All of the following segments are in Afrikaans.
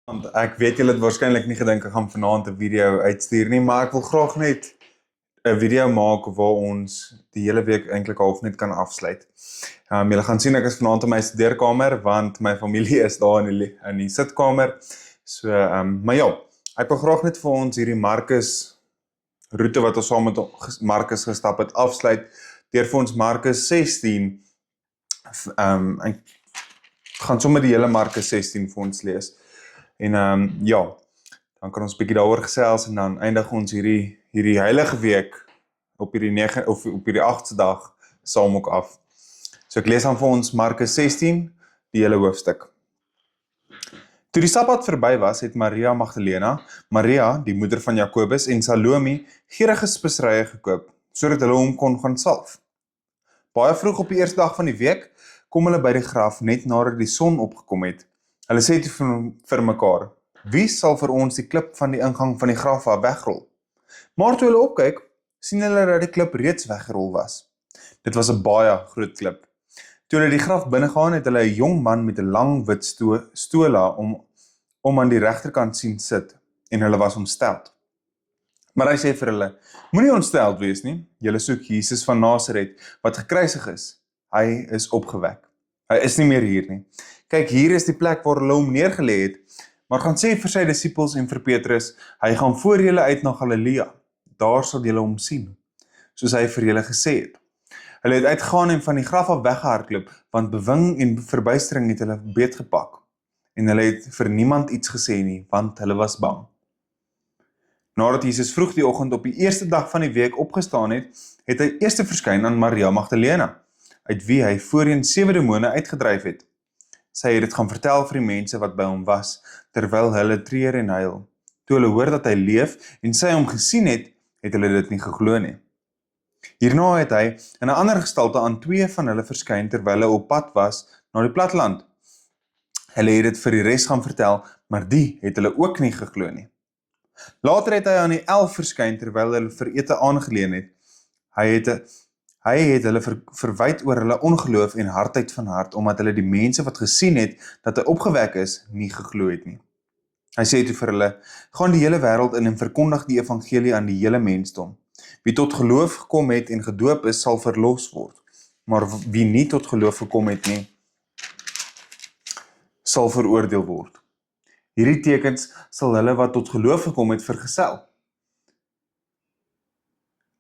Want ek weet julle het waarskynlik nie gedink ek gaan vanaand 'n video uitstuur nie, maar ek wil graag net 'n video maak waar ons die hele week eintlik half net kan afsluit. Julle gaan sien ek is vanaand in my studeerkamer want my familie is daar in die sitkamer. So, maar ja, ek wil graag net vir ons hierdie Markus roete wat ons saam met Markus gestap het afsluit deur vir ons Markus 16 ek gaan sommer die hele Markus 16 vir ons lees. En ja, dan kan ons bietjie daaroor gesels en dan eindig ons hierdie heilige week op hierdie 8ste dag saam ook af. So ek lees dan vir ons Markus 16, die hele hoofstuk. Toe die Sabbat verby was, het Maria Magdalena, Maria, die moeder van Jakobus en Salome gierige speserye gekoop, sodat hulle hom kon gaan salf. Baie vroeg op die eerste dag van die week kom hulle by die graf net nadat die son opgekom het. Hulle sê toe vir mekaar, wie sal vir ons die klip van die ingang van die graf af wegrol? Maar toe hulle opkyk, sien hulle dat die klip reeds weggerol was. Dit was 'n baie groot klip. Toe hulle die graf binnegaan, het hulle 'n jong man met 'n lang wit stola om aan die regterkant sien sit, en hulle was ontsteld. Maar hy sê vir hulle, moenie ontsteld wees nie, julle soek Jesus van Nasaret, wat gekruisig is. Hy is opgewek. Hy is nie meer hier nie. Kyk, hier is die plek waar hulle hom neergelê het, maar gaan sê vir sy disippels en vir Petrus, hy gaan voor julle uit na Galilea. Daar sal julle hom sien, soos hy vir julle gesê het. Hulle het uitgegaan en van die graf af weggehardloop, want bewing en verbuistering het hulle beetgepak. En hulle het vir niemand iets gesê nie, want hulle was bang. Nadat Jesus vroeg die oggend op die eerste dag van die week opgestaan het, het hy eers verskyn aan Maria Magdalena, uit wie hy voorheen 7 demone uitgedryf het. Sy het dit gaan vertel vir die mense wat by hom was, terwyl hulle treur en huil. Toe hulle hoor dat hy leef en sy hom gesien het, het hulle dit nie geglo nie. Hierna het hy in 'n ander gestalte aan 2 van hulle verskyn terwyl hulle op pad was na die platteland. Hulle het dit vir die res gaan vertel, maar die het hulle ook nie geglo nie. Later het hy aan die 11 verskyn terwyl hulle vir ete aangeleen het. Hy het hulle verwyd oor hulle ongeloof en hardheid van hart, omdat hulle die mense wat gesien het dat hy opgewek is, nie geglo het nie. Hy sê toe vir hulle, gaan die hele wêreld in en verkondig die evangelie aan die hele mensdom. Wie tot geloof gekom het en gedoop is, sal verlos word, maar wie nie tot geloof gekom het nie, sal veroordeel word. Hierdie tekens sal hulle wat tot geloof gekom het vergesel.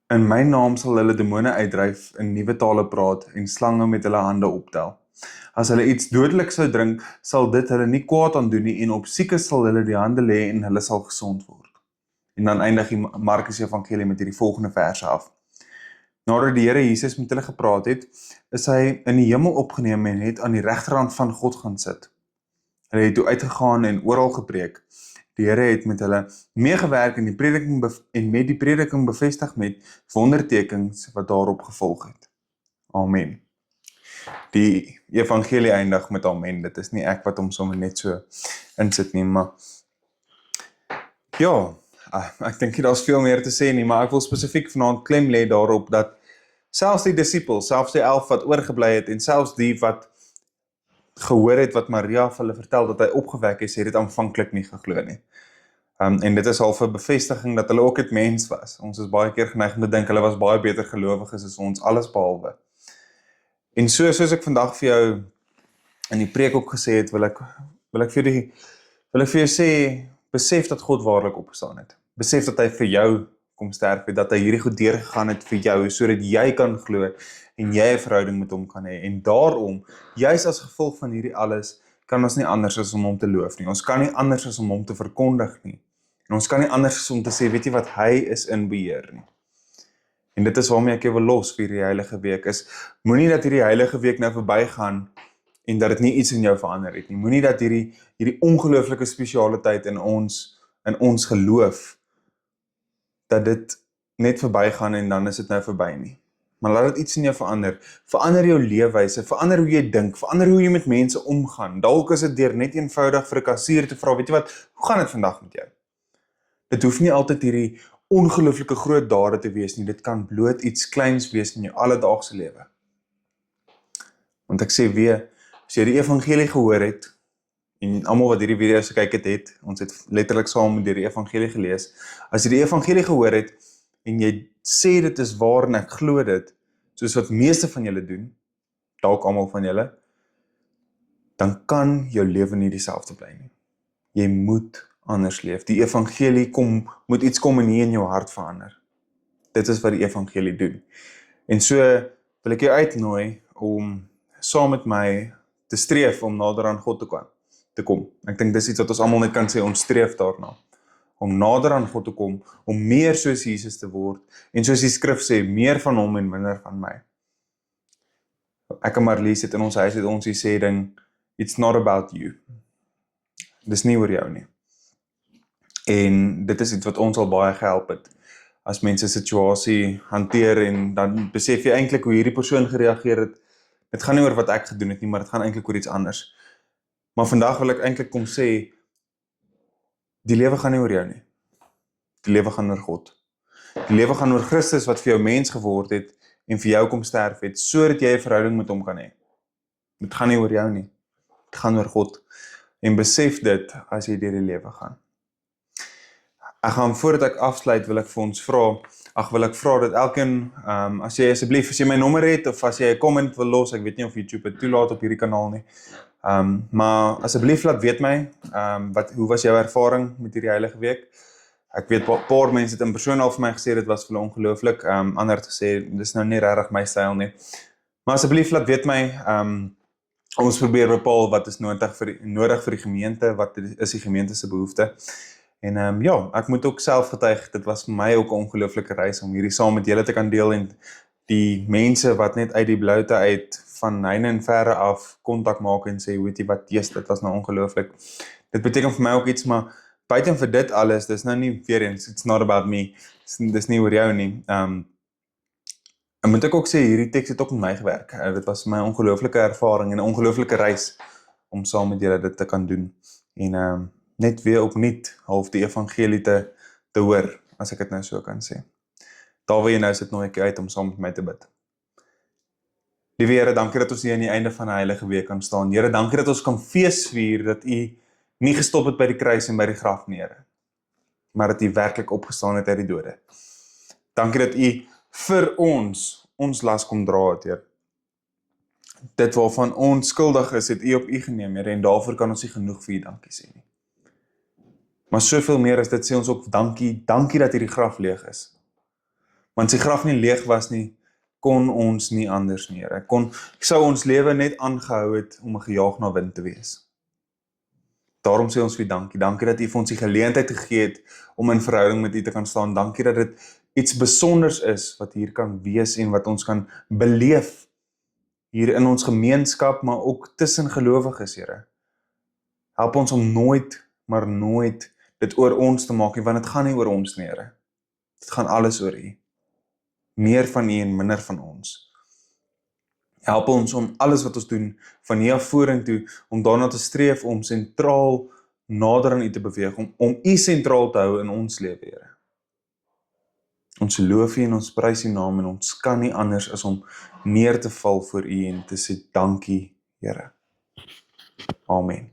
In my naam sal hulle demone uitdryf, in nuwe tale praat en slange met hulle hande optel. As hulle iets dodelik sou drink, sal dit hulle nie kwaad aan doen nie, en op siekes sal hulle die hande lê en hulle sal gesond word. En dan eindig die Markus Evangelie met hierdie volgende verse af. Nadat die Here Jesus met hulle gepraat het, is hy in die hemel opgeneem en het aan die regterhand van God gaan sit. Hulle het toe uitgegaan en oral gepreek. Die Here het met hulle meegewerk en met die prediking bevestig met wondertekens wat daarop gevolg het. Amen. Die evangelie eindig met amen. Dit is nie ek wat hom sommer net so insit nie, maar ja, ek dink nie daar's veel meer te sê nie, maar ek wil spesifiek vanaand klem lê daarop dat selfs die disippels, selfs die 11 wat oorgebly het en selfs die wat gehoor het wat Maria vir hulle vertel dat hy opgewek is, het dit aanvanklik nie geglo nie. En dit is al 'n bevestiging dat hulle ook 'n mens was. Ons is baie keer geneig om te dink hulle was baie beter gelowiges as ons, alles behalwe. En soos ek vandag vir jou in die preek ook gesê het, wil ek vir jou sê, besef dat God waarlik opgestaan het. Besef dat hy vir jou kom sterf het, dat hy hierdie goed deurgegaan het vir jou, sodat jy kan glo en jy 'n verhouding met hom kan hê. En daarom, juis as gevolg van hierdie alles, kan ons nie anders as om hom te loof nie. Ons kan nie anders as om hom te verkondig nie. En ons kan nie anders as om te sê, weet jy wat, hy is in beheer nie. En dit is waarmee ek jou wil los vir hierdie heilige week, is moenie dat hierdie heilige week nou verbygaan en dat dit nie iets in jou verander het nie. Moenie dat hierdie ongelooflike spesiale tyd in ons geloof, dat dit net verbygaan en dan is dit nou verby nie. Maar laat dit iets in jou verander jou leefwyse, verander hoe jy dink, verander hoe jy met mense omgaan. Dalk is dit deur net eenvoudig vir 'n kassier te vra, weet jy wat, hoe gaan dit vandag met jou? Dit hoef nie altyd hierdie ongelooflike groot dade te wees nie, dit kan bloot iets kleins wees in jou alledaagse lewe. Want ek sê weer, as jy die evangelie gehoor het, en almal wat hierdie video gekyk het, ons het letterlik saam deur die evangelie gelees. As jy die evangelie gehoor het en jy sê dit is waar en ek glo dit, soos wat meeste van julle doen, dalk almal van julle, dan kan jou lewe nie dieselfde bly nie. Jy moet anders leef. Die evangelie moet iets kom en hier in jou hart verander. Dit is wat die evangelie doen. En so wil ek jou uitnooi om saam met my te streef om nader aan God te kom. Ek dink dis iets wat ons almal net kan sê, ons streef daarna. Om nader aan God te kom, om meer soos Jesus te word, en soos die skrif sê, meer van hom en minder van my. Ek en Marlies het in ons huis het ons die sê ding, it's not about you. Dis nie oor jou nie. En dit is iets wat ons al baie gehelp het, as mense 'n situasie hanteer en dan besef jy eintlik hoe hierdie persoon gereageer het. Dit gaan nie oor wat ek gedoen het nie, maar dit gaan eintlik oor iets anders. Maar vandag wil ek eintlik kom sê, die lewe gaan nie oor jou nie. Die lewe gaan oor God. Die lewe gaan oor Christus wat vir jou mens geword het en vir jou kom sterf het, sodat jy 'n verhouding met hom kan hê. Dit gaan nie oor jou nie. Dit gaan oor God. En besef dit as jy deur die lewe gaan. Ek gaan, voordat ek afsluit, wil ek vra dat elkeen, as jy my nommer het, of as jy 'n comment wil los, ek weet nie of YouTube het toelaat op hierdie kanaal nie, maar asseblief laat weet my, hoe was jou ervaring met hierdie heilige week? Ek weet, paar mense het in persoon al vir my gesê, dit was vir hulle ongelooflik, ander het gesê, dis nou nie regtig my styl nie, maar asseblief laat weet my, ons probeer bepaal wat is nodig vir die gemeente, wat is die gemeente se behoefte. En ek moet ook self getuig, dit was vir my ook 'n ongelooflike reis om hierdie saam met julle te kan deel en die mense wat net uit die bloute uit van heine en verre af kontak maak en sê, weet jy wat, dit was nou ongelooflik. Dit beteken vir my ook iets, maar buiten vir dit alles, dis nou nie weer eens, it's not about me, dis nie oor jou nie. En moet ek ook sê, hierdie teks het ook met my gewerk. Dit was my ongelooflike ervaring en 'n ongelooflike reis om saam met julle dit te kan doen. En net weer opnuut half die evangelie te hoor, as ek dit nou so kan sê. Daar wil jy nou sit nooi ek uit om saam met my te bid. Liewe Here, dankie dat ons hier aan die einde van 'n heilige week kan staan. Here, dankie dat ons kan feesvier dat U nie gestop het by die kruis en by die graf nie, Here, maar dat U werklik opgestaan het uit die dode. Dankie dat U vir ons las kom dra het, Here. Dit waarvan ons skuldig is, het U op U geneem, Here, en daarvoor kan ons nie genoeg vir U dankie sê nie. Maar soveel meer as dit sê ons ook dankie dat hierdie graf leeg is. Want as die graf nie leeg was nie, kon ons nie anders nie, Here. Sou ons lewe net aangehou het om 'n gejaag na wind te wees. Daarom sê ons vir dankie. Dankie dat U vir ons die geleentheid gegee het om in verhouding met U te kan staan. Dankie dat dit iets besonders is wat hier kan wees en wat ons kan beleef hier in ons gemeenskap, maar ook tussen gelowiges, Here. Help ons om nooit dit oor ons te maak nie, want dit gaan nie oor ons nie, Here. Dit gaan alles oor U. Meer van U en minder van ons. Help ons om alles wat ons doen, van hier af vorentoe, om daarna te streef, om sentraal nader aan U te beweeg, om U sentraal te hou in ons lewe, Here. Ons loof U en ons prys U naam, en ons kan nie anders as om neer te val voor U en te sê dankie, Here. Amen.